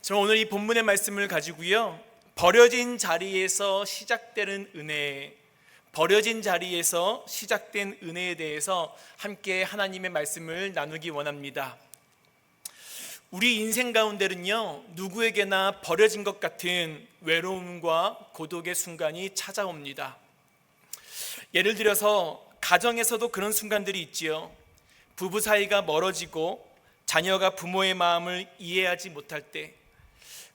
저는 오늘 이 본문의 말씀을 가지고요, 버려진 자리에서 시작되는 은혜, 버려진 자리에서 시작된 은혜에 대해서 함께 하나님의 말씀을 나누기 원합니다. 우리 인생 가운데는요, 누구에게나 버려진 것 같은 외로움과 고독의 순간이 찾아옵니다. 예를 들어서 가정에서도 그런 순간들이 있지요. 부부 사이가 멀어지고 자녀가 부모의 마음을 이해하지 못할 때,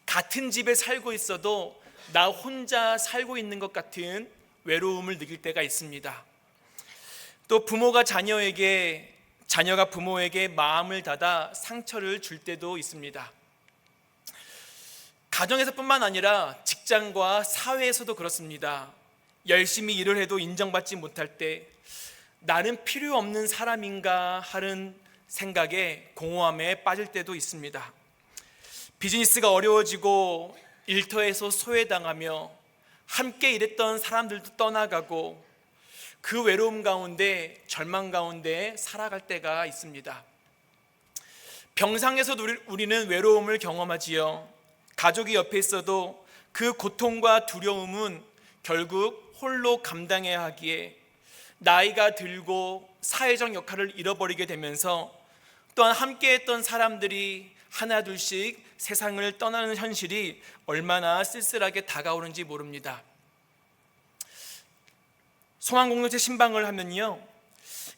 같은 집에 살고 있어도 나 혼자 살고 있는 것 같은 외로움을 느낄 때가 있습니다. 또 부모가 자녀에게, 자녀가 부모에게 마음을 닫아 상처를 줄 때도 있습니다. 가정에서뿐만 아니라 직장과 사회에서도 그렇습니다. 열심히 일을 해도 인정받지 못할 때 나는 필요 없는 사람인가 하는 생각에 공허함에 빠질 때도 있습니다. 비즈니스가 어려워지고 일터에서 소외당하며 함께 일했던 사람들도 떠나가고 그 외로움 가운데, 절망 가운데 살아갈 때가 있습니다. 병상에서도 우리는 외로움을 경험하지요. 가족이 옆에 있어도 그 고통과 두려움은 결국 홀로 감당해야 하기에 나이가 들고 사회적 역할을 잃어버리게 되면서 또한 함께했던 사람들이 하나 둘씩 세상을 떠나는 현실이 얼마나 쓸쓸하게 다가오는지 모릅니다. 소망공동체 신방을 하면요,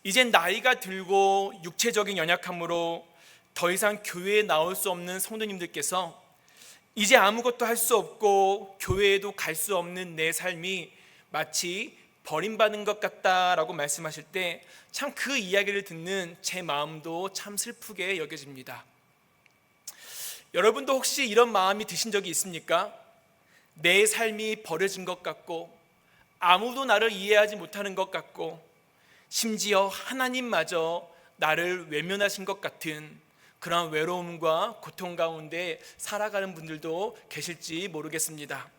이젠 나이가 들고 육체적인 연약함으로 더 이상 교회에 나올 수 없는 성도님들께서 이제 아무것도 할 수 없고 교회에도 갈 수 없는 내 삶이 마치 버림받은 것 같다라고 말씀하실 때 참 그 이야기를 듣는 제 마음도 참 슬프게 여겨집니다. 여러분도 혹시 이런 마음이 드신 적이 있습니까? 내 삶이 버려진 것 같고 아무도 나를 이해하지 못하는 것 같고 심지어 하나님마저 나를 외면하신 것 같은 그런 외로움과 고통 가운데 살아가는 분들도 계실지 모르겠습니다.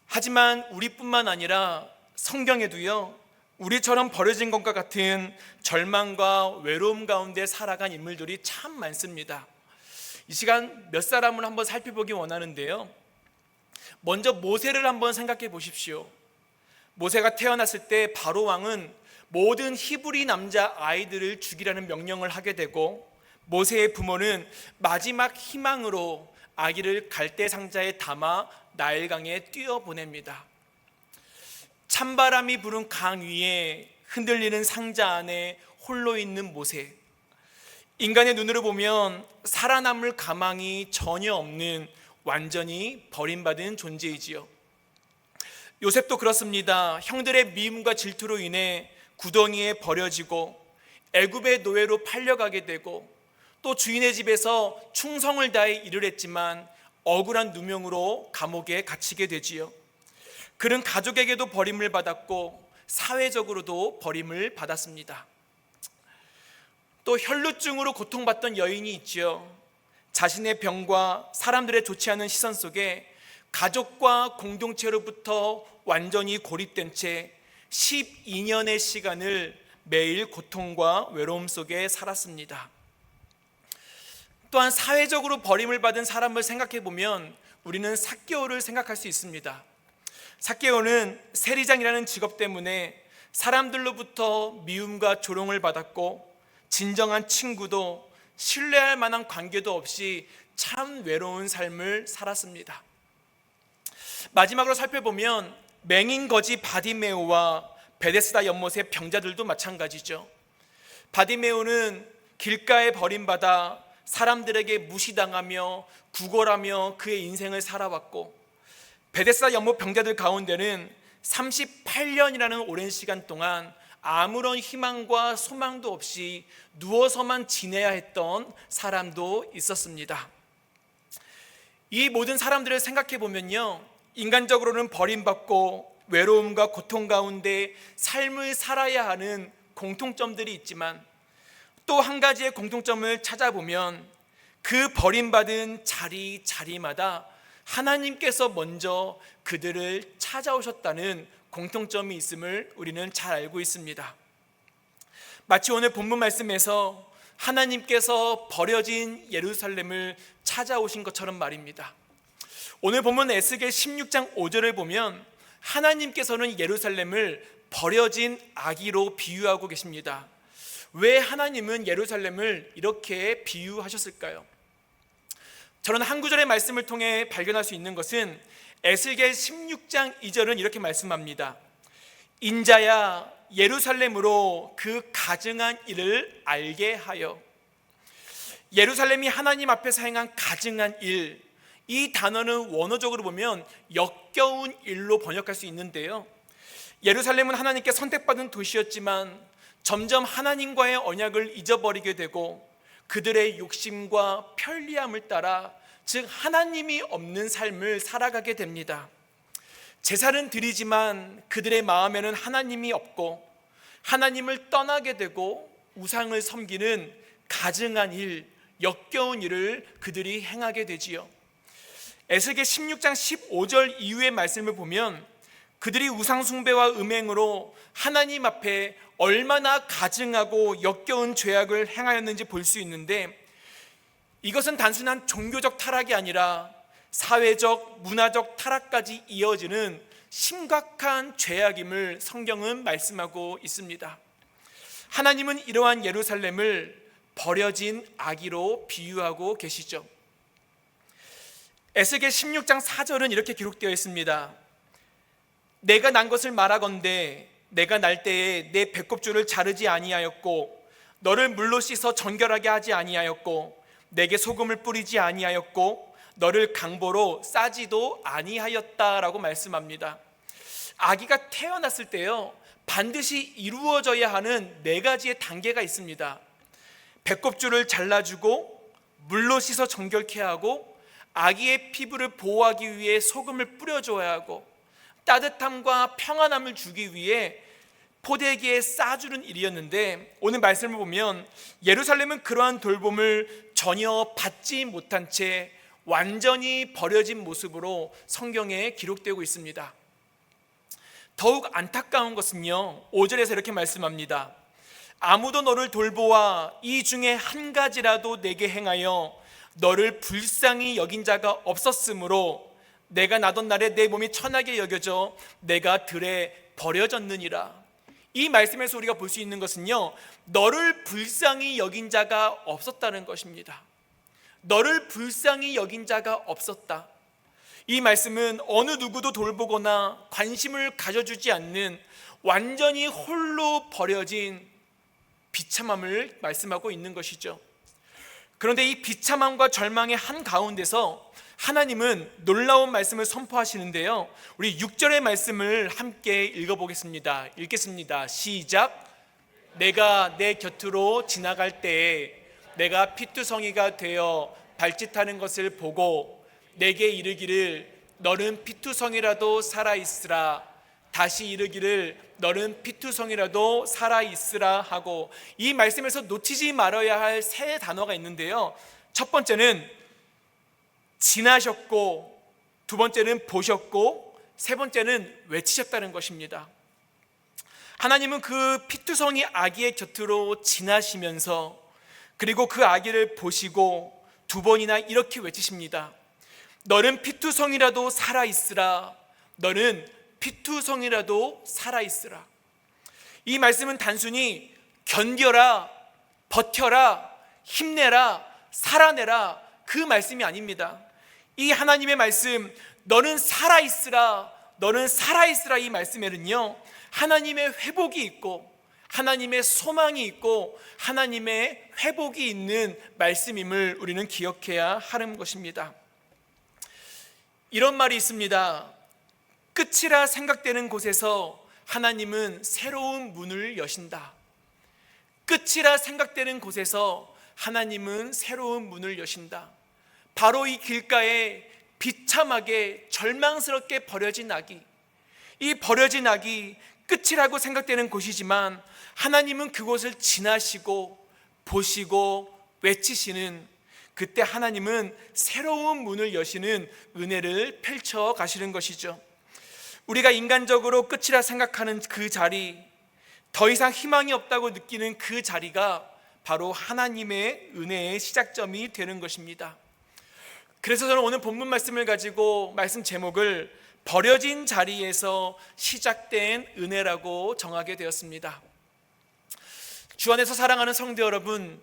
하지만 우리뿐만 아니라 성경에도요, 우리처럼 버려진 것과 같은 절망과 외로움 가운데 살아간 인물들이 참 많습니다. 이 시간 몇 사람을 한번 살펴보기 원하는데요, 먼저 모세를 한번 생각해 보십시오. 모세가 태어났을 때 바로 왕은 모든 히브리 남자 아이들을 죽이라는 명령을 하게 되고, 모세의 부모는 마지막 희망으로 아기를 갈대 상자에 담아 나일강에 뛰어보냅니다. 찬바람이 부는 강 위에 흔들리는 상자 안에 홀로 있는 모세, 인간의 눈으로 보면 살아남을 가망이 전혀 없는 완전히 버림받은 존재이지요. 요셉도 그렇습니다. 형들의 미움과 질투로 인해 구덩이에 버려지고 애굽의 노예로 팔려가게 되고 또 주인의 집에서 충성을 다해 일을 했지만 억울한 누명으로 감옥에 갇히게 되지요. 그는 가족에게도 버림을 받았고 사회적으로도 버림을 받았습니다. 또 혈루증으로 고통받던 여인이 있지요. 자신의 병과 사람들의 좋지 않은 시선 속에 가족과 공동체로부터 완전히 고립된 채 12년의 시간을 매일 고통과 외로움 속에 살았습니다. 또한 사회적으로 버림을 받은 사람을 생각해 보면 우리는 삭개오를 생각할 수 있습니다. 삭개오는 세리장이라는 직업 때문에 사람들로부터 미움과 조롱을 받았고 진정한 친구도 신뢰할 만한 관계도 없이 참 외로운 삶을 살았습니다. 마지막으로 살펴보면 맹인 거지 바디메오와 베데스다 연못의 병자들도 마찬가지죠. 바디메오는 길가에 버림받아 사람들에게 무시당하며 구걸하며 그의 인생을 살아왔고, 베데스다 연못 병자들 가운데는 38년이라는 오랜 시간 동안 아무런 희망과 소망도 없이 누워서만 지내야 했던 사람도 있었습니다. 이 모든 사람들을 생각해 보면요, 인간적으로는 버림받고 외로움과 고통 가운데 삶을 살아야 하는 공통점들이 있지만 또 한 가지의 공통점을 찾아보면 그 버림받은 자리마다 하나님께서 먼저 그들을 찾아오셨다는 공통점이 있음을 우리는 잘 알고 있습니다. 마치 오늘 본문 말씀에서 하나님께서 버려진 예루살렘을 찾아오신 것처럼 말입니다. 오늘 본문 에스겔 16장 5절을 보면 하나님께서는 예루살렘을 버려진 아기로 비유하고 계십니다. 왜 하나님은 예루살렘을 이렇게 비유하셨을까요? 저는 한 구절의 말씀을 통해 발견할 수 있는 것은 에스겔 16장 2절은 이렇게 말씀합니다. 인자야 예루살렘으로 그 가증한 일을 알게 하여. 예루살렘이 하나님 앞에서 행한 가증한 일, 이 단어는 원어적으로 보면 역겨운 일로 번역할 수 있는데요, 예루살렘은 하나님께 선택받은 도시였지만 점점 하나님과의 언약을 잊어버리게 되고 그들의 욕심과 편리함을 따라, 즉 하나님이 없는 삶을 살아가게 됩니다. 제사는 드리지만 그들의 마음에는 하나님이 없고 하나님을 떠나게 되고 우상을 섬기는 가증한 일, 역겨운 일을 그들이 행하게 되지요. 에스겔 16장 15절 이후의 말씀을 보면 그들이 우상 숭배와 음행으로 하나님 앞에 얼마나 가증하고 역겨운 죄악을 행하였는지 볼 수 있는데, 이것은 단순한 종교적 타락이 아니라 사회적, 문화적 타락까지 이어지는 심각한 죄악임을 성경은 말씀하고 있습니다. 하나님은 이러한 예루살렘을 버려진 아기로 비유하고 계시죠. 에스겔 16장 4절은 이렇게 기록되어 있습니다. 내가 난 것을 말하건대 내가 날 때에 내 배꼽줄을 자르지 아니하였고 너를 물로 씻어 정결하게 하지 아니하였고 내게 소금을 뿌리지 아니하였고 너를 강보로 싸지도 아니하였다라고 말씀합니다. 아기가 태어났을 때요, 반드시 이루어져야 하는 4가지의 단계가 있습니다. 배꼽줄을 잘라주고 물로 씻어 정결케 하고 아기의 피부를 보호하기 위해 소금을 뿌려줘야 하고 따뜻함과 평안함을 주기 위해 포대기에 싸주는 일이었는데, 오늘 말씀을 보면 예루살렘은 그러한 돌봄을 전혀 받지 못한 채 완전히 버려진 모습으로 성경에 기록되고 있습니다. 더욱 안타까운 것은요, 5절에서 이렇게 말씀합니다. 아무도 너를 돌보아 이 중에 한 가지라도 내게 행하여 너를 불쌍히 여긴 자가 없었으므로 내가 나던 날에 내 몸이 천하게 여겨져 내가 들에 버려졌느니라. 이 말씀에서 우리가 볼 수 있는 것은요, 너를 불쌍히 여긴 자가 없었다는 것입니다. 너를 불쌍히 여긴 자가 없었다. 이 말씀은 어느 누구도 돌보거나 관심을 가져주지 않는 완전히 홀로 버려진 비참함을 말씀하고 있는 것이죠. 그런데 이 비참함과 절망의 한가운데서 하나님은 놀라운 말씀을 선포하시는데요, 우리 6절의 말씀을 함께 읽어보겠습니다. 읽겠습니다. 시작. 내가 내 곁으로 지나갈 때에 내가 피투성이가 되어 발짓하는 것을 보고 내게 이르기를 너는 피투성이라도 살아있으라. 다시 이르기를 너는 피투성이라도 살아있으라 하고, 이 말씀에서 놓치지 말아야 할 3단어가 있는데요, 첫 번째는 지나셨고, 두 번째는 보셨고, 세 번째는 외치셨다는 것입니다. 하나님은 그 피투성이 아기의 곁으로 지나시면서 그리고 그 아기를 보시고 2번이나 이렇게 외치십니다. 너는 피투성이라도 살아있으라. 너는 피투성이라도 살아있으라. 이 말씀은 단순히 견뎌라, 버텨라, 힘내라, 살아내라, 그 말씀이 아닙니다. 이 하나님의 말씀, 너는 살아있으라, 너는 살아있으라, 이 말씀에는요, 하나님의 회복이 있고 하나님의 소망이 있고 하나님의 회복이 있는 말씀임을 우리는 기억해야 하는 것입니다. 이런 말이 있습니다. 끝이라 생각되는 곳에서 하나님은 새로운 문을 여신다. 끝이라 생각되는 곳에서 하나님은 새로운 문을 여신다. 바로 이 길가에 비참하게 절망스럽게 버려진 아기, 이 버려진 아기, 끝이라고 생각되는 곳이지만 하나님은 그곳을 지나시고 보시고 외치시는, 그때 하나님은 새로운 문을 여시는 은혜를 펼쳐 가시는 것이죠. 우리가 인간적으로 끝이라 생각하는 그 자리, 더 이상 희망이 없다고 느끼는 그 자리가 바로 하나님의 은혜의 시작점이 되는 것입니다. 그래서 저는 오늘 본문 말씀을 가지고 말씀 제목을 버려진 자리에서 시작된 은혜라고 정하게 되었습니다. 주 안에서 사랑하는 성도 여러분,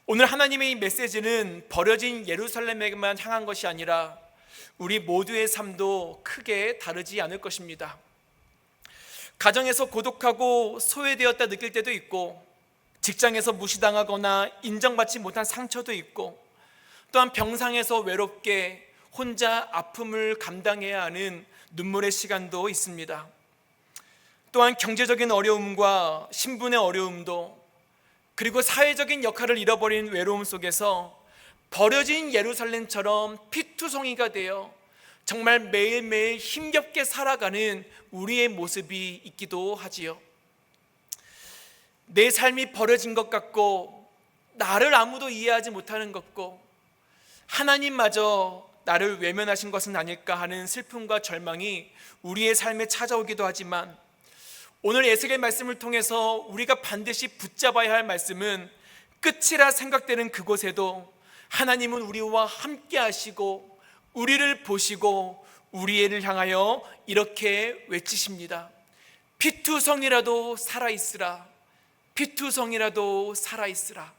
오늘 하나님의 이 메시지는 버려진 예루살렘에게만 향한 것이 아니라 우리 모두의 삶도 크게 다르지 않을 것입니다. 가정에서 고독하고 소외되었다 느낄 때도 있고, 직장에서 무시당하거나 인정받지 못한 상처도 있고, 또한 병상에서 외롭게 혼자 아픔을 감당해야 하는 눈물의 시간도 있습니다. 또한 경제적인 어려움과 신분의 어려움도, 그리고 사회적인 역할을 잃어버린 외로움 속에서 버려진 예루살렘처럼 피투성이가 되어 정말 매일매일 힘겹게 살아가는 우리의 모습이 있기도 하지요. 내 삶이 버려진 것 같고, 나를 아무도 이해하지 못하는 것 같고, 하나님마저 나를 외면하신 것은 아닐까 하는 슬픔과 절망이 우리의 삶에 찾아오기도 하지만, 오늘 에스겔 말씀을 통해서 우리가 반드시 붙잡아야 할 말씀은, 끝이라 생각되는 그곳에도 하나님은 우리와 함께 하시고 우리를 보시고 우리를 향하여 이렇게 외치십니다. 피투성이라도 살아있으라. 피투성이라도 살아있으라.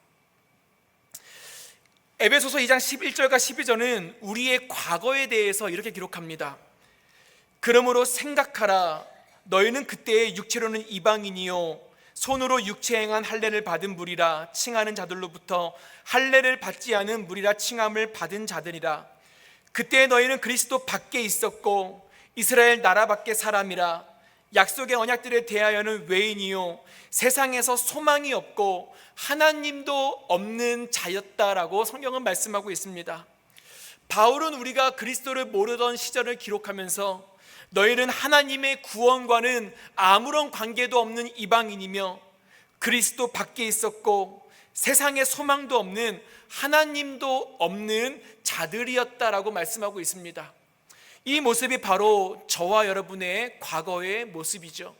에베소서 2장 11절과 12절은 우리의 과거에 대해서 이렇게 기록합니다. 그러므로 생각하라. 너희는 그때의 육체로는 이방인이요 손으로 육체 행한 할례를 받은 무리라 칭하는 자들로부터 할례를 받지 않은 무리라 칭함을 받은 자들이라. 그때 너희는 그리스도 밖에 있었고 이스라엘 나라 밖의 사람이라. 약속의 언약들에 대하여는 외인이요 세상에서 소망이 없고 하나님도 없는 자였다라고 성경은 말씀하고 있습니다. 바울은 우리가 그리스도를 모르던 시절을 기록하면서 너희는 하나님의 구원과는 아무런 관계도 없는 이방인이며 그리스도 밖에 있었고 세상에 소망도 없는 하나님도 없는 자들이었다라고 말씀하고 있습니다. 이 모습이 바로 저와 여러분의 과거의 모습이죠.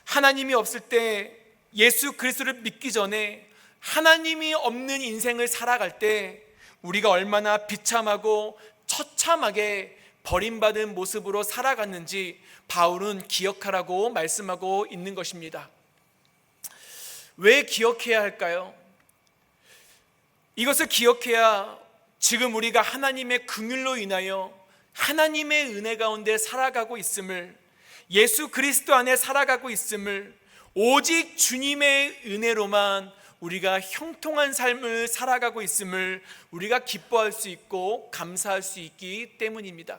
하나님이 없을 때, 예수 그리스도를 믿기 전에 하나님이 없는 인생을 살아갈 때 우리가 얼마나 비참하고 처참하게 버림받은 모습으로 살아갔는지 바울은 기억하라고 말씀하고 있는 것입니다. 왜 기억해야 할까요? 이것을 기억해야 지금 우리가 하나님의 긍휼로 인하여 하나님의 은혜 가운데 살아가고 있음을, 예수 그리스도 안에 살아가고 있음을, 오직 주님의 은혜로만 우리가 형통한 삶을 살아가고 있음을 우리가 기뻐할 수 있고 감사할 수 있기 때문입니다.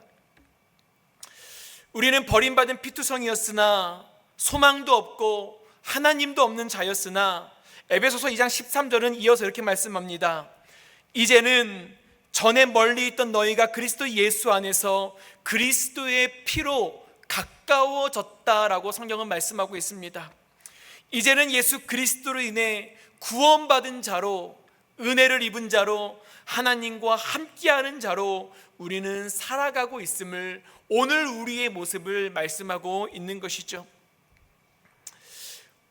우리는 버림받은 피투성이었으나 소망도 없고 하나님도 없는 자였으나 에베소서 2장 13절은 이어서 이렇게 말씀합니다. 이제는 전에 멀리 있던 너희가 그리스도 예수 안에서 그리스도의 피로 가까워졌다라고 성경은 말씀하고 있습니다. 이제는 예수 그리스도로 인해 구원받은 자로, 은혜를 입은 자로, 하나님과 함께하는 자로 우리는 살아가고 있음을, 오늘 우리의 모습을 말씀하고 있는 것이죠.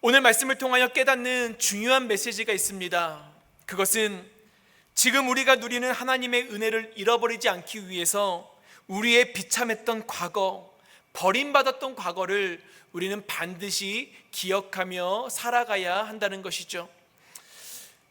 오늘 말씀을 통하여 깨닫는 중요한 메시지가 있습니다. 그것은 지금 우리가 누리는 하나님의 은혜를 잃어버리지 않기 위해서 우리의 비참했던 과거, 버림받았던 과거를 우리는 반드시 기억하며 살아가야 한다는 것이죠.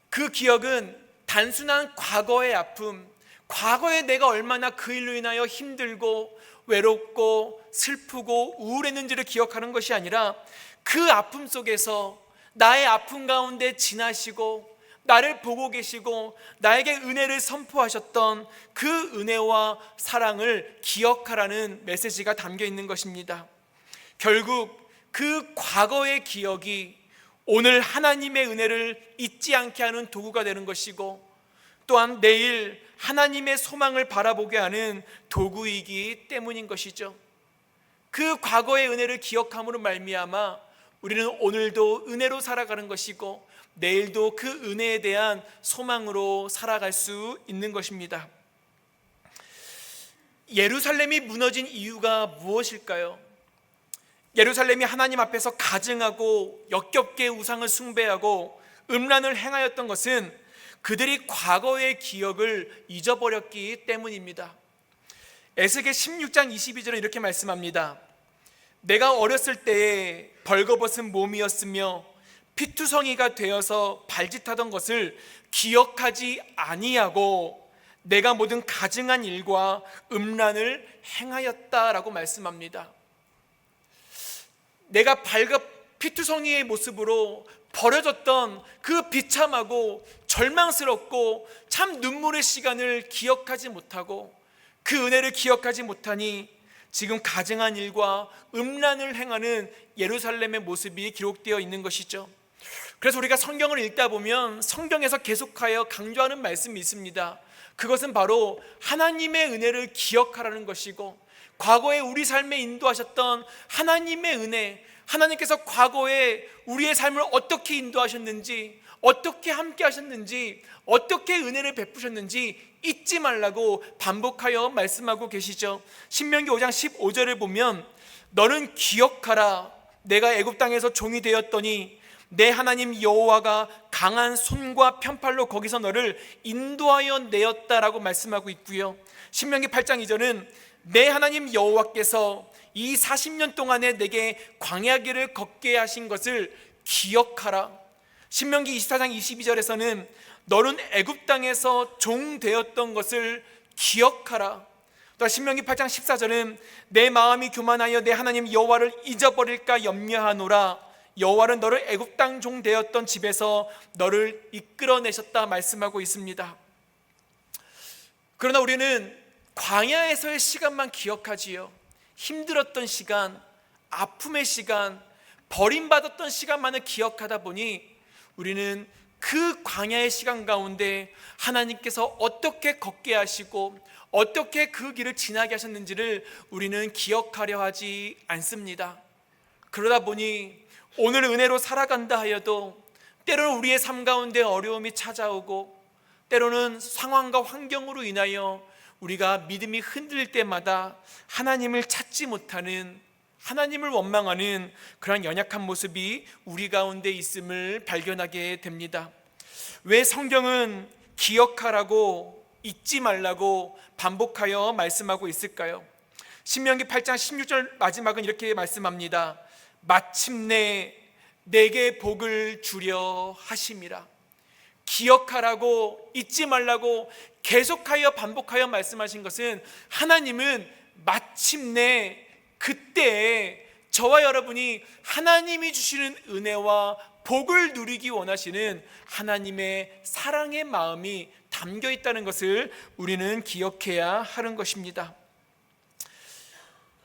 그 기억은 단순한 과거의 아픔, 과거에 내가 얼마나 그 일로 인하여 힘들고 외롭고 슬프고 우울했는지를 기억하는 것이 아니라 그 아픔 속에서 나의 아픔 가운데 지나시고 나를 보고 계시고 나에게 은혜를 선포하셨던 그 은혜와 사랑을 기억하라는 메시지가 담겨 있는 것입니다. 결국 그 과거의 기억이 오늘 하나님의 은혜를 잊지 않게 하는 도구가 되는 것이고, 또한 내일 하나님의 소망을 바라보게 하는 도구이기 때문인 것이죠. 그 과거의 은혜를 기억함으로 말미암아 우리는 오늘도 은혜로 살아가는 것이고 내일도 그 은혜에 대한 소망으로 살아갈 수 있는 것입니다. 예루살렘이 무너진 이유가 무엇일까요? 예루살렘이 하나님 앞에서 가증하고 역겹게 우상을 숭배하고 음란을 행하였던 것은 그들이 과거의 기억을 잊어버렸기 때문입니다. 에스겔 16장 22절에 이렇게 말씀합니다. 내가 어렸을 때에 벌거벗은 몸이었으며 피투성이가 되어서 발짓하던 것을 기억하지 아니하고 내가 모든 가증한 일과 음란을 행하였다라고 말씀합니다. 내가 피투성이의 모습으로 버려졌던 그 비참하고 절망스럽고 참 눈물의 시간을 기억하지 못하고 그 은혜를 기억하지 못하니 지금 가증한 일과 음란을 행하는 예루살렘의 모습이 기록되어 있는 것이죠. 그래서 우리가 성경을 읽다 보면 성경에서 계속하여 강조하는 말씀이 있습니다. 그것은 바로 하나님의 은혜를 기억하라는 것이고, 과거에 우리 삶에 인도하셨던 하나님의 은혜, 하나님께서 과거에 우리의 삶을 어떻게 인도하셨는지, 어떻게 함께 하셨는지, 어떻게 은혜를 베푸셨는지 잊지 말라고 반복하여 말씀하고 계시죠. 신명기 5장 15절을 보면 너는 기억하라. 내가 애굽 땅에서 종이 되었더니 내 하나님 여호와가 강한 손과 편팔로 거기서 너를 인도하여 내었다라고 말씀하고 있고요. 신명기 8장 2절은 내 하나님 여호와께서 이 40년 동안에 내게 광야길을 걷게 하신 것을 기억하라. 신명기 24장 22절에서는 너는 애굽 땅에서 종 되었던 것을 기억하라. 또 신명기 8장 14절은 내 마음이 교만하여 내 하나님 여호와를 잊어버릴까 염려하노라. 여호와는 너를 애굽 땅 종 되었던 집에서 너를 이끌어내셨다 말씀하고 있습니다. 그러나 우리는 광야에서의 시간만 기억하지요. 힘들었던 시간, 아픔의 시간, 버림받았던 시간만을 기억하다 보니 우리는 그 광야의 시간 가운데 하나님께서 어떻게 걷게 하시고 어떻게 그 길을 지나게 하셨는지를 우리는 기억하려 하지 않습니다. 그러다 보니 오늘 은혜로 살아간다 하여도 때로는 우리의 삶 가운데 어려움이 찾아오고 때로는 상황과 환경으로 인하여 우리가 믿음이 흔들릴 때마다 하나님을 찾지 못하는, 하나님을 원망하는 그런 연약한 모습이 우리 가운데 있음을 발견하게 됩니다. 왜 성경은 기억하라고, 잊지 말라고 반복하여 말씀하고 있을까요? 신명기 8장 16절 마지막은 이렇게 말씀합니다. 마침내 내게 복을 주려 하심이라. 기억하라고, 잊지 말라고 계속하여 반복하여 말씀하신 것은 하나님은 마침내 그때에 저와 여러분이 하나님이 주시는 은혜와 복을 누리기 원하시는 하나님의 사랑의 마음이 담겨 있다는 것을 우리는 기억해야 하는 것입니다.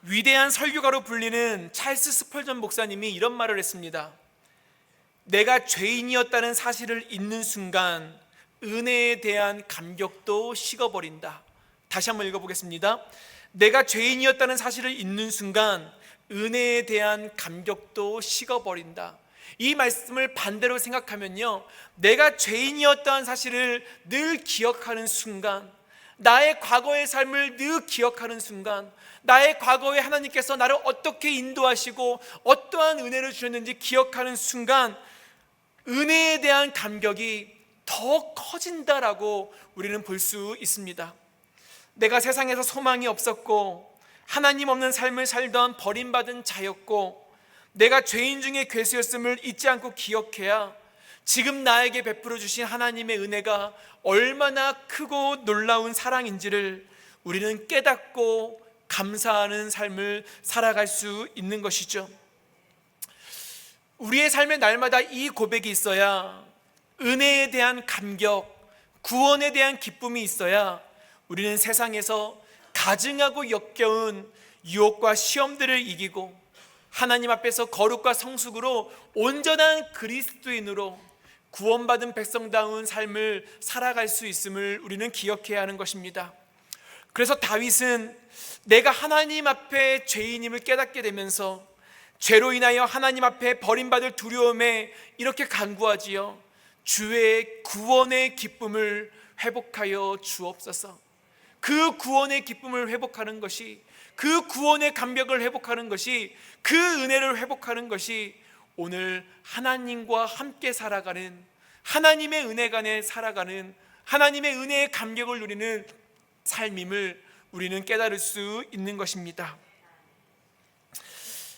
위대한 설교가로 불리는 찰스 스펄전 목사님이 이런 말을 했습니다. 내가 죄인이었다는 사실을 잊는 순간 은혜에 대한 감격도 식어버린다. 다시 한번 읽어보겠습니다. 내가 죄인이었다는 사실을 잊는 순간 은혜에 대한 감격도 식어버린다. 이 말씀을 반대로 생각하면요, 내가 죄인이었다는 사실을 늘 기억하는 순간, 나의 과거의 삶을 늘 기억하는 순간, 나의 과거에 하나님께서 나를 어떻게 인도하시고 어떠한 은혜를 주셨는지 기억하는 순간 은혜에 대한 감격이 더 커진다라고 우리는 볼 수 있습니다. 내가 세상에서 소망이 없었고 하나님 없는 삶을 살던 버림받은 자였고 내가 죄인 중에 괴수였음을 잊지 않고 기억해야 지금 나에게 베풀어 주신 하나님의 은혜가 얼마나 크고 놀라운 사랑인지를 우리는 깨닫고 감사하는 삶을 살아갈 수 있는 것이죠. 우리의 삶의 날마다 이 고백이 있어야, 은혜에 대한 감격, 구원에 대한 기쁨이 있어야 우리는 세상에서 가증하고 역겨운 유혹과 시험들을 이기고 하나님 앞에서 거룩과 성숙으로 온전한 그리스도인으로 구원받은 백성다운 삶을 살아갈 수 있음을 우리는 기억해야 하는 것입니다. 그래서 다윗은 내가 하나님 앞에 죄인임을 깨닫게 되면서 죄로 인하여 하나님 앞에 버림받을 두려움에 이렇게 간구하지요. 주의 구원의 기쁨을 회복하여 주옵소서. 그 구원의 기쁨을 회복하는 것이, 그 구원의 감격을 회복하는 것이, 그 은혜를 회복하는 것이 오늘 하나님과 함께 살아가는, 하나님의 은혜 간에 살아가는, 하나님의 은혜의 감격을 누리는 삶임을 우리는 깨달을 수 있는 것입니다.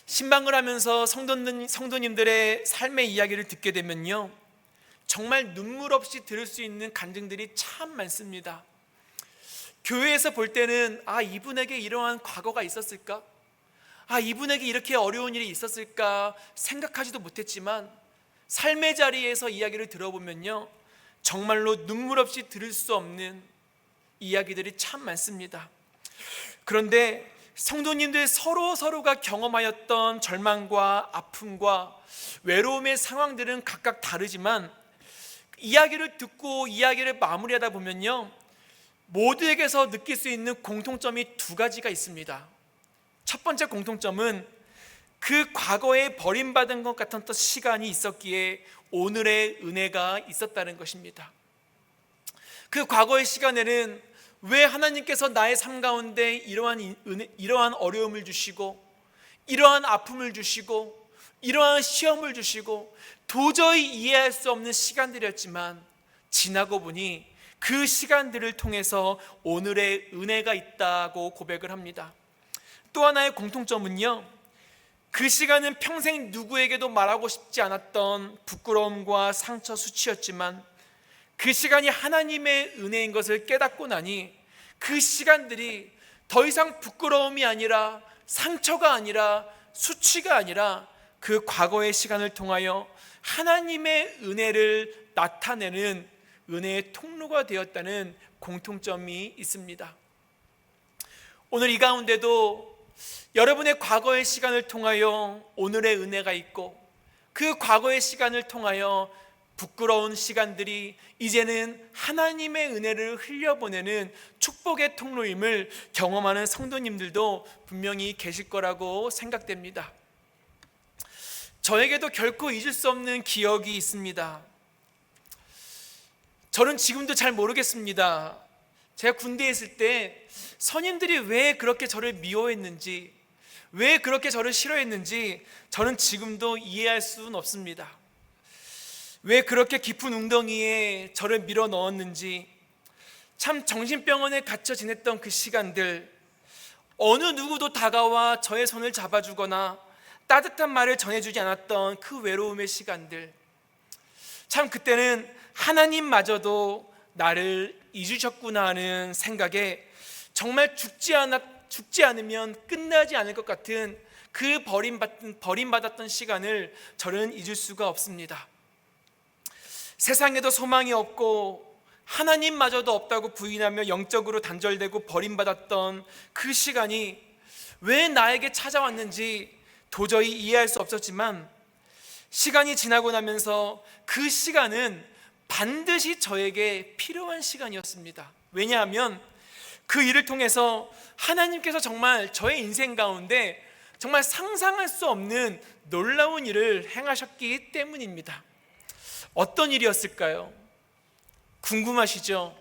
신방을 하면서 성도님들의 삶의 이야기를 듣게 되면요, 정말 눈물 없이 들을 수 있는 간증들이 참 많습니다. 교회에서 볼 때는 이분에게 이러한 과거가 있었을까? 이분에게 이렇게 어려운 일이 있었을까 생각하지도 못했지만 삶의 자리에서 이야기를 들어보면요, 정말로 눈물 없이 들을 수 없는 이야기들이 참 많습니다. 그런데 성도님들 서로가 경험하였던 절망과 아픔과 외로움의 상황들은 각각 다르지만 이야기를 듣고 이야기를 마무리하다 보면요, 모두에게서 느낄 수 있는 공통점이 두 가지가 있습니다. 첫 번째 공통점은 그 과거에 버림받은 것 같은 또 시간이 있었기에 오늘의 은혜가 있었다는 것입니다. 그 과거의 시간에는 왜 하나님께서 나의 삶 가운데 이러한 어려움을 주시고 이러한 아픔을 주시고 이러한 시험을 주시고 도저히 이해할 수 없는 시간들이었지만 지나고 보니 그 시간들을 통해서 오늘의 은혜가 있다고 고백을 합니다. 또 하나의 공통점은요, 그 시간은 평생 누구에게도 말하고 싶지 않았던 부끄러움과 상처, 수치였지만 그 시간이 하나님의 은혜인 것을 깨닫고 나니 그 시간들이 더 이상 부끄러움이 아니라 상처가 아니라 수치가 아니라 그 과거의 시간을 통하여 하나님의 은혜를 나타내는 은혜의 통로가 되었다는 공통점이 있습니다. 오늘 이 가운데도 여러분의 과거의 시간을 통하여 오늘의 은혜가 있고 그 과거의 시간을 통하여 부끄러운 시간들이 이제는 하나님의 은혜를 흘려보내는 축복의 통로임을 경험하는 성도님들도 분명히 계실 거라고 생각됩니다. 저에게도 결코 잊을 수 없는 기억이 있습니다. 저는 지금도 잘 모르겠습니다. 제가 군대에 있을 때 선임들이 왜 그렇게 저를 미워했는지, 왜 그렇게 저를 싫어했는지 저는 지금도 이해할 수는 없습니다. 왜 그렇게 깊은 웅덩이에 저를 밀어 넣었는지, 참 정신병원에 갇혀 지냈던 그 시간들, 어느 누구도 다가와 저의 손을 잡아주거나 따뜻한 말을 전해주지 않았던 그 외로움의 시간들, 참 그때는 하나님마저도 나를 잊으셨구나 하는 생각에 정말 죽지 않으면 끝나지 않을 것 같은 그 버림받았던 시간을 저는 잊을 수가 없습니다. 세상에도 소망이 없고 하나님마저도 없다고 부인하며 영적으로 단절되고 버림받았던 그 시간이 왜 나에게 찾아왔는지 도저히 이해할 수 없었지만 시간이 지나고 나면서 그 시간은 반드시 저에게 필요한 시간이었습니다. 왜냐하면 그 일을 통해서 하나님께서 정말 저의 인생 가운데 정말 상상할 수 없는 놀라운 일을 행하셨기 때문입니다. 어떤 일이었을까요? 궁금하시죠?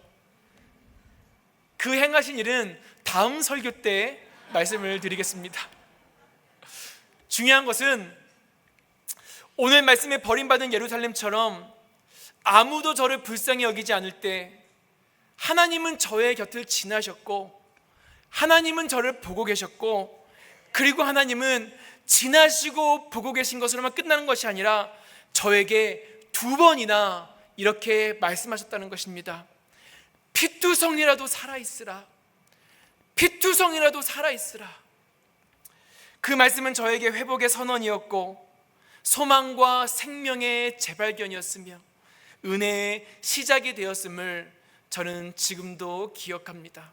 그 행하신 일은 다음 설교 때 말씀을 드리겠습니다. 중요한 것은 오늘 말씀에 버림받은 예루살렘처럼 아무도 저를 불쌍히 여기지 않을 때 하나님은 저의 곁을 지나셨고 하나님은 저를 보고 계셨고, 그리고 하나님은 지나시고 보고 계신 것으로만 끝나는 것이 아니라 저에게 2번이나 이렇게 말씀하셨다는 것입니다. 피투성이라도 살아있으라, 피투성이라도 살아있으라. 그 말씀은 저에게 회복의 선언이었고 소망과 생명의 재발견이었으며 은혜의 시작이 되었음을 저는 지금도 기억합니다.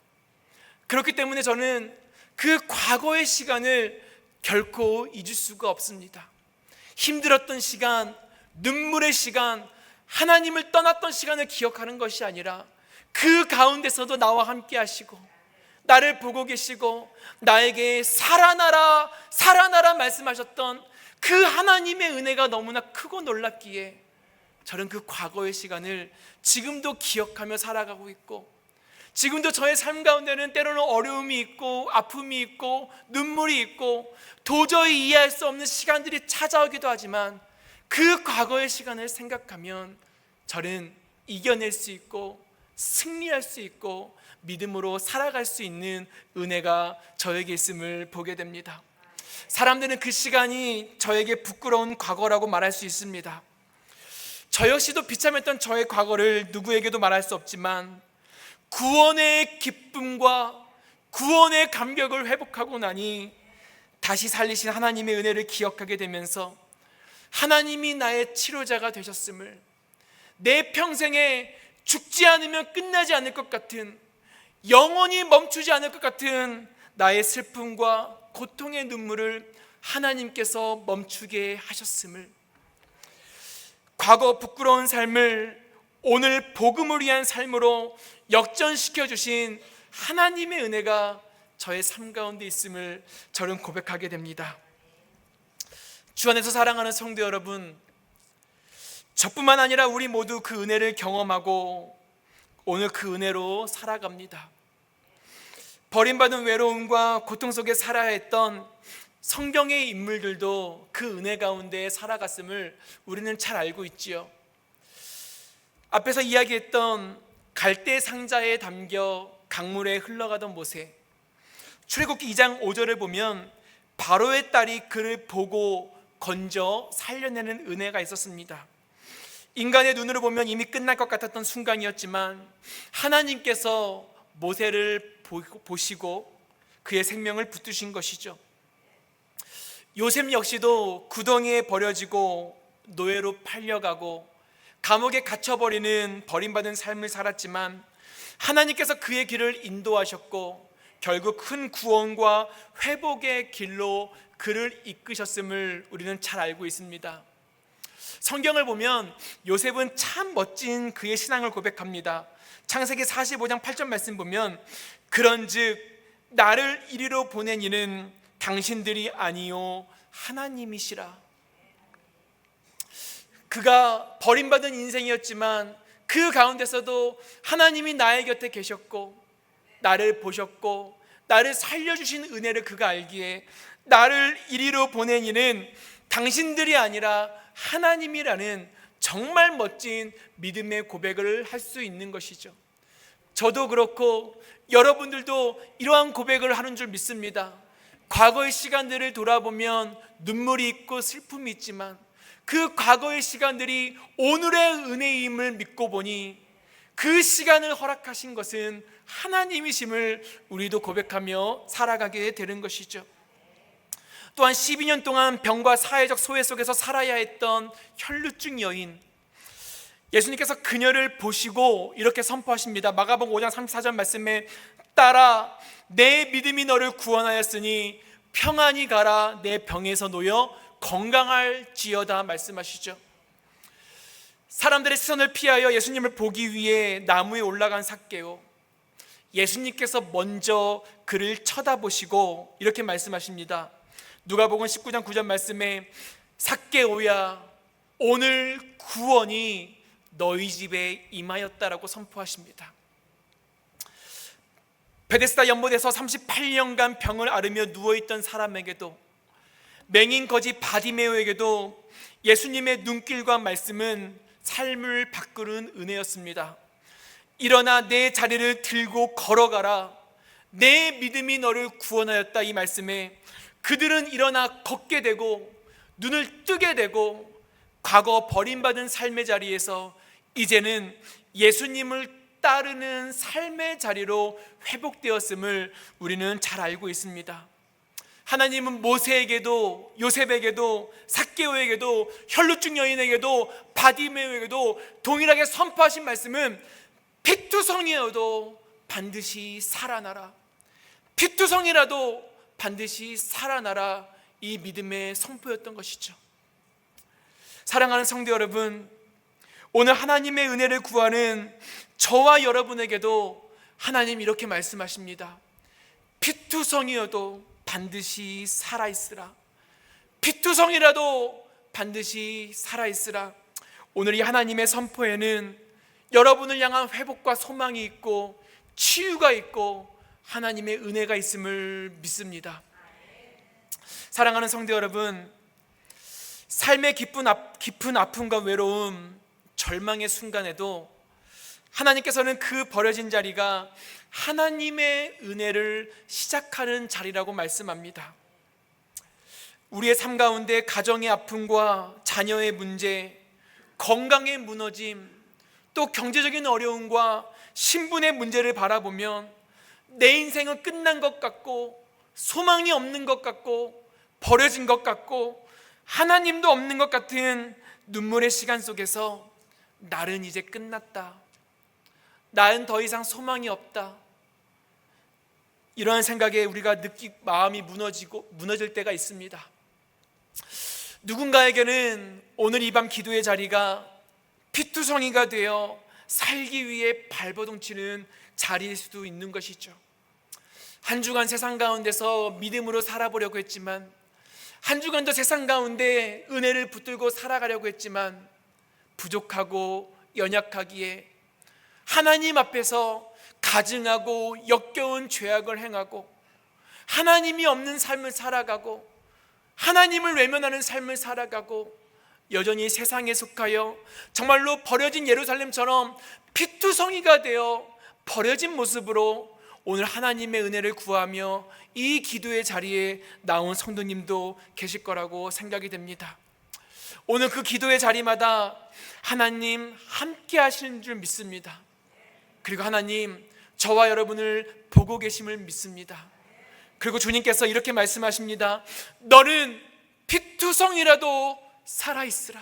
그렇기 때문에 저는 그 과거의 시간을 결코 잊을 수가 없습니다. 힘들었던 시간, 눈물의 시간, 하나님을 떠났던 시간을 기억하는 것이 아니라 그 가운데서도 나와 함께 하시고 나를 보고 계시고 나에게 살아나라 살아나라 말씀하셨던 그 하나님의 은혜가 너무나 크고 놀랍기에 저는 그 과거의 시간을 지금도 기억하며 살아가고 있고, 지금도 저의 삶 가운데는 때로는 어려움이 있고 아픔이 있고 눈물이 있고 도저히 이해할 수 없는 시간들이 찾아오기도 하지만 그 과거의 시간을 생각하면 저는 이겨낼 수 있고 승리할 수 있고 믿음으로 살아갈 수 있는 은혜가 저에게 있음을 보게 됩니다. 사람들은 그 시간이 저에게 부끄러운 과거라고 말할 수 있습니다. 저 역시도 비참했던 저의 과거를 누구에게도 말할 수 없지만 구원의 기쁨과 구원의 감격을 회복하고 나니 다시 살리신 하나님의 은혜를 기억하게 되면서 하나님이 나의 치료자가 되셨음을, 내 평생에 죽지 않으면 끝나지 않을 것 같은, 영원히 멈추지 않을 것 같은 나의 슬픔과 고통의 눈물을 하나님께서 멈추게 하셨음을, 과거 부끄러운 삶을 오늘 복음을 위한 삶으로 역전시켜 주신 하나님의 은혜가 저의 삶 가운데 있음을 저는 고백하게 됩니다. 주 안에서 사랑하는 성도 여러분, 저뿐만 아니라 우리 모두 그 은혜를 경험하고 오늘 그 은혜로 살아갑니다. 버림받은 외로움과 고통 속에 살아야 했던 성경의 인물들도 그 은혜 가운데 살아갔음을 우리는 잘 알고 있지요. 앞에서 이야기했던 갈대 상자에 담겨 강물에 흘러가던 모세, 출애굽기 2장 5절을 보면 바로의 딸이 그를 보고 건져 살려내는 은혜가 있었습니다. 인간의 눈으로 보면 이미 끝날 것 같았던 순간이었지만 하나님께서 모세를 보시고 그의 생명을 붙드신 것이죠. 요셉 역시도 구덩이에 버려지고 노예로 팔려가고 감옥에 갇혀버리는 버림받은 삶을 살았지만 하나님께서 그의 길을 인도하셨고 결국 큰 구원과 회복의 길로 그를 이끄셨음을 우리는 잘 알고 있습니다. 성경을 보면 요셉은 참 멋진 그의 신앙을 고백합니다. 창세기 45장 8절 말씀 보면 그런즉 나를 이리로 보낸 이는 당신들이 아니요 하나님이시라. 그가 버림받은 인생이었지만 그 가운데서도 하나님이 나의 곁에 계셨고 나를 보셨고 나를 살려주신 은혜를 그가 알기에 나를 이리로 보낸 이는 당신들이 아니라 하나님이라는 정말 멋진 믿음의 고백을 할 수 있는 것이죠. 저도 그렇고 여러분들도 이러한 고백을 하는 줄 믿습니다. 과거의 시간들을 돌아보면 눈물이 있고 슬픔이 있지만 그 과거의 시간들이 오늘의 은혜임을 믿고 보니 그 시간을 허락하신 것은 하나님이심을 우리도 고백하며 살아가게 되는 것이죠. 또한 12년 동안 병과 사회적 소외 속에서 살아야 했던 혈루증 여인, 예수님께서 그녀를 보시고 이렇게 선포하십니다. 마가복음 5장 34절 말씀에 딸아 내 믿음이 너를 구원하였으니 평안히 가라 내 병에서 놓여 건강할지어다 말씀하시죠. 사람들의 시선을 피하여 예수님을 보기 위해 나무에 올라간 삭개오, 예수님께서 먼저 그를 쳐다보시고 이렇게 말씀하십니다. 누가복음 19장 9절 말씀에 삭개오야 오늘 구원이 너희 집에 임하였다라고 선포하십니다. 베데스다 연못에서 38년간 병을 앓으며 누워있던 사람에게도, 맹인 거지 바디메오에게도 예수님의 눈길과 말씀은 삶을 바꾸는 은혜였습니다. 일어나 내 자리를 들고 걸어가라 내 믿음이 너를 구원하였다. 이 말씀에 그들은 일어나 걷게 되고 눈을 뜨게 되고 과거 버림받은 삶의 자리에서 이제는 예수님을 따르는 삶의 자리로 회복되었음을 우리는 잘 알고 있습니다. 하나님은 모세에게도 요셉에게도 삭개오에게도 혈루증 여인에게도 바디메오에게도 동일하게 선포하신 말씀은 피투성이어도 반드시 살아나라, 피투성이라도 반드시 살아나라, 이 믿음의 선포였던 것이죠. 사랑하는 성도 여러분, 오늘 하나님의 은혜를 구하는 저와 여러분에게도 하나님 이렇게 말씀하십니다. 피투성이어도 반드시 살아있으라, 피투성이라도 반드시 살아있으라. 오늘 이 하나님의 선포에는 여러분을 향한 회복과 소망이 있고 치유가 있고 하나님의 은혜가 있음을 믿습니다. 사랑하는 성도 여러분, 삶의 깊은 아픔과 외로움, 절망의 순간에도 하나님께서는 그 버려진 자리가 하나님의 은혜를 시작하는 자리라고 말씀합니다. 우리의 삶 가운데 가정의 아픔과 자녀의 문제, 건강의 무너짐, 또 경제적인 어려움과 신분의 문제를 바라보면 내 인생은 끝난 것 같고 소망이 없는 것 같고 버려진 것 같고 하나님도 없는 것 같은 눈물의 시간 속에서 날은 이제 끝났다, 나는 더 이상 소망이 없다, 이러한 생각에 우리가 마음이 무너질 때가 있습니다. 누군가에게는 오늘 이 밤 기도의 자리가 피투성이가 되어 살기 위해 발버둥치는 자리일 수도 있는 것이죠. 한 주간 세상 가운데서 믿음으로 살아보려고 했지만, 한 주간도 세상 가운데 은혜를 붙들고 살아가려고 했지만 부족하고 연약하기에 하나님 앞에서 가증하고 역겨운 죄악을 행하고 하나님이 없는 삶을 살아가고 하나님을 외면하는 삶을 살아가고 여전히 세상에 속하여 정말로 버려진 예루살렘처럼 피투성이가 되어 버려진 모습으로 오늘 하나님의 은혜를 구하며 이 기도의 자리에 나온 성도님도 계실 거라고 생각이 됩니다. 오늘 그 기도의 자리마다 하나님 함께 하시는 줄 믿습니다. 그리고 하나님 저와 여러분을 보고 계심을 믿습니다. 그리고 주님께서 이렇게 말씀하십니다. 너는 피투성이라도 살아있으라.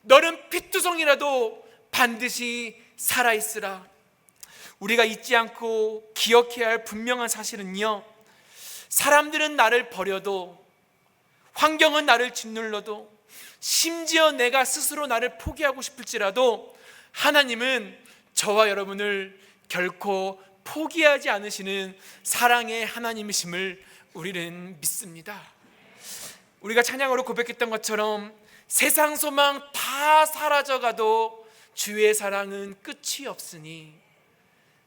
너는 피투성이라도 반드시 살아있으라. 우리가 잊지 않고 기억해야 할 분명한 사실은요, 사람들은 나를 버려도, 환경은 나를 짓눌러도, 심지어 내가 스스로 나를 포기하고 싶을지라도 하나님은 저와 여러분을 결코 포기하지 않으시는 사랑의 하나님이심을 우리는 믿습니다. 우리가 찬양으로 고백했던 것처럼 세상 소망 다 사라져가도 주의 사랑은 끝이 없으니,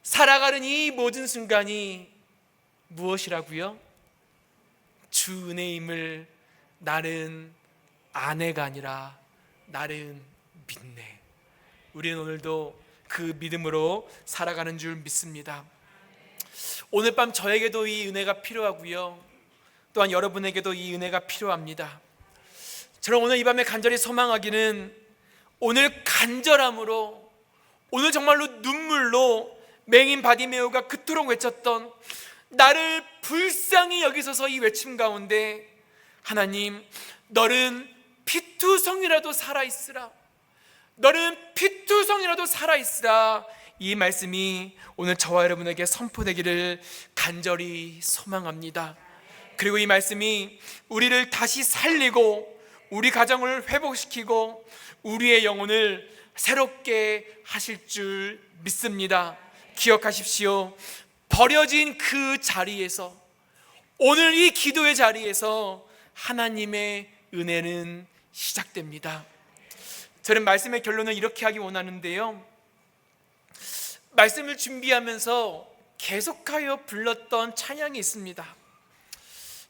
살아가는 이 모든 순간이 무엇이라고요? 주 은혜임을 나는 아내가 아니라 나는 믿네. 우리는 오늘도 그 믿음으로 살아가는 줄 믿습니다. 오늘 밤 저에게도 이 은혜가 필요하고요, 또한 여러분에게도 이 은혜가 필요합니다. 저는 오늘 이 밤에 간절히 소망하기는, 오늘 간절함으로, 오늘 정말로 눈물로 맹인 바디메오가 그토록 외쳤던 나를 불쌍히 여기소서 이 외침 가운데 하나님, 너는 피투성이라도 살아있으라, 너는 피투성이라도 살아있으라, 이 말씀이 오늘 저와 여러분에게 선포되기를 간절히 소망합니다. 그리고 이 말씀이 우리를 다시 살리고 우리 가정을 회복시키고 우리의 영혼을 새롭게 하실 줄 믿습니다. 기억하십시오. 버려진 그 자리에서, 오늘 이 기도의 자리에서 하나님의 은혜는 시작됩니다. 저는 말씀의 결론을 이렇게 하기 원하는데요, 말씀을 준비하면서 계속하여 불렀던 찬양이 있습니다.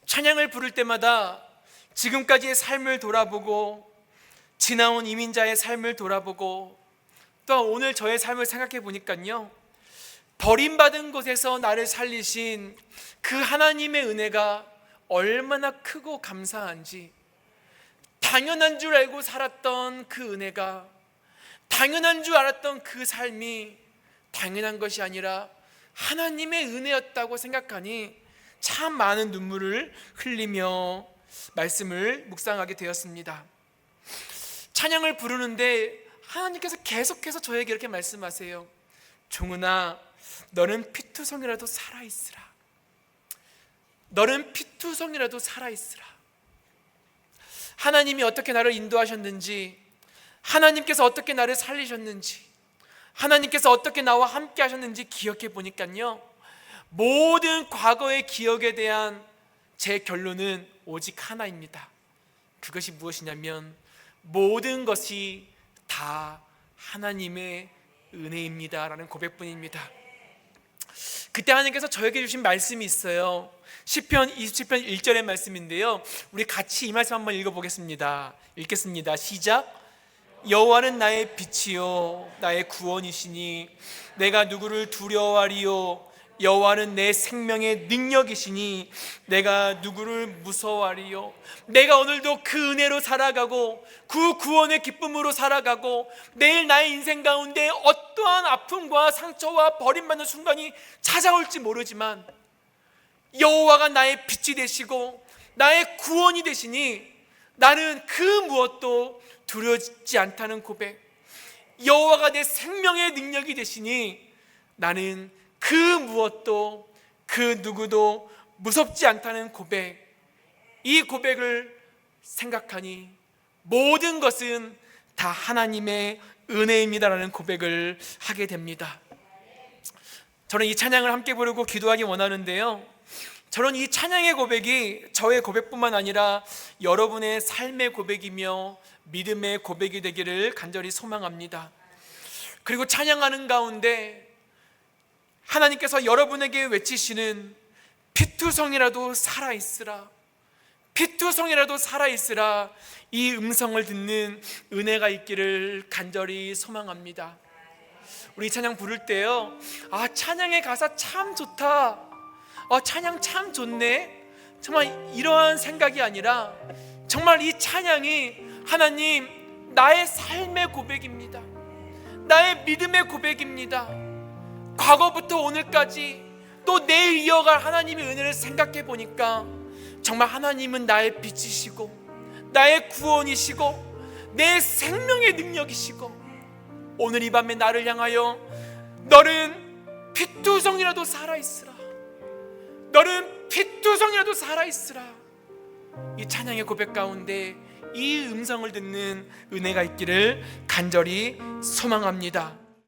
찬양을 부를 때마다 지금까지의 삶을 돌아보고, 지나온 이민자의 삶을 돌아보고, 또 오늘 저의 삶을 생각해 보니까요, 버림받은 곳에서 나를 살리신 그 하나님의 은혜가 얼마나 크고 감사한지, 당연한 줄 알고 살았던 그 은혜가, 당연한 줄 알았던 그 삶이 당연한 것이 아니라 하나님의 은혜였다고 생각하니 참 많은 눈물을 흘리며 말씀을 묵상하게 되었습니다. 찬양을 부르는데 하나님께서 계속해서 저에게 이렇게 말씀하세요. 종은아, 너는 피투성이라도 살아있으라. 너는 피투성이라도 살아있으라. 하나님이 어떻게 나를 인도하셨는지, 하나님께서 어떻게 나를 살리셨는지, 하나님께서 어떻게 나와 함께 하셨는지 기억해 보니까요, 모든 과거의 기억에 대한 제 결론은 오직 하나입니다. 그것이 무엇이냐면 모든 것이 다 하나님의 은혜입니다 라는 고백뿐입니다. 그때 하나님께서 저에게 주신 말씀이 있어요. 시편 27편 1절의 말씀인데요, 우리 같이 이 말씀 한번 읽어보겠습니다. 읽겠습니다. 시작. 여호와는 나의 빛이요 나의 구원이시니 내가 누구를 두려워하리요. 여호와는 내 생명의 능력이시니 내가 누구를 무서워하리요. 내가 오늘도 그 은혜로 살아가고 그 구원의 기쁨으로 살아가고 내일 나의 인생 가운데 어떠한 아픔과 상처와 버림받는 순간이 찾아올지 모르지만 여호와가 나의 빛이 되시고 나의 구원이 되시니 나는 그 무엇도 두려워지지 않다는 고백, 여호와가 내 생명의 능력이 되시니 나는 그 무엇도 그 누구도 무섭지 않다는 고백, 이 고백을 생각하니 모든 것은 다 하나님의 은혜입니다라는 고백을 하게 됩니다. 저는 이 찬양을 함께 부르고 기도하기 원하는데요, 저는 이 찬양의 고백이 저의 고백뿐만 아니라 여러분의 삶의 고백이며 믿음의 고백이 되기를 간절히 소망합니다. 그리고 찬양하는 가운데 하나님께서 여러분에게 외치시는 피투성이라도 살아있으라, 피투성이라도 살아있으라, 이 음성을 듣는 은혜가 있기를 간절히 소망합니다. 우리 찬양 부를 때요, 찬양의 가사 참 좋다, 찬양 참 좋네, 정말 이러한 생각이 아니라 정말 이 찬양이 하나님 나의 삶의 고백입니다. 나의 믿음의 고백입니다. 과거부터 오늘까지 또 내일 이어갈 하나님의 은혜를 생각해 보니까 정말 하나님은 나의 빛이시고 나의 구원이시고 내 생명의 능력이시고, 오늘 이 밤에 나를 향하여 너는 피투성이라도 살아있으라, 너는 피투성이라도 살아있으라, 이 찬양의 고백 가운데 이 음성을 듣는 은혜가 있기를 간절히 소망합니다.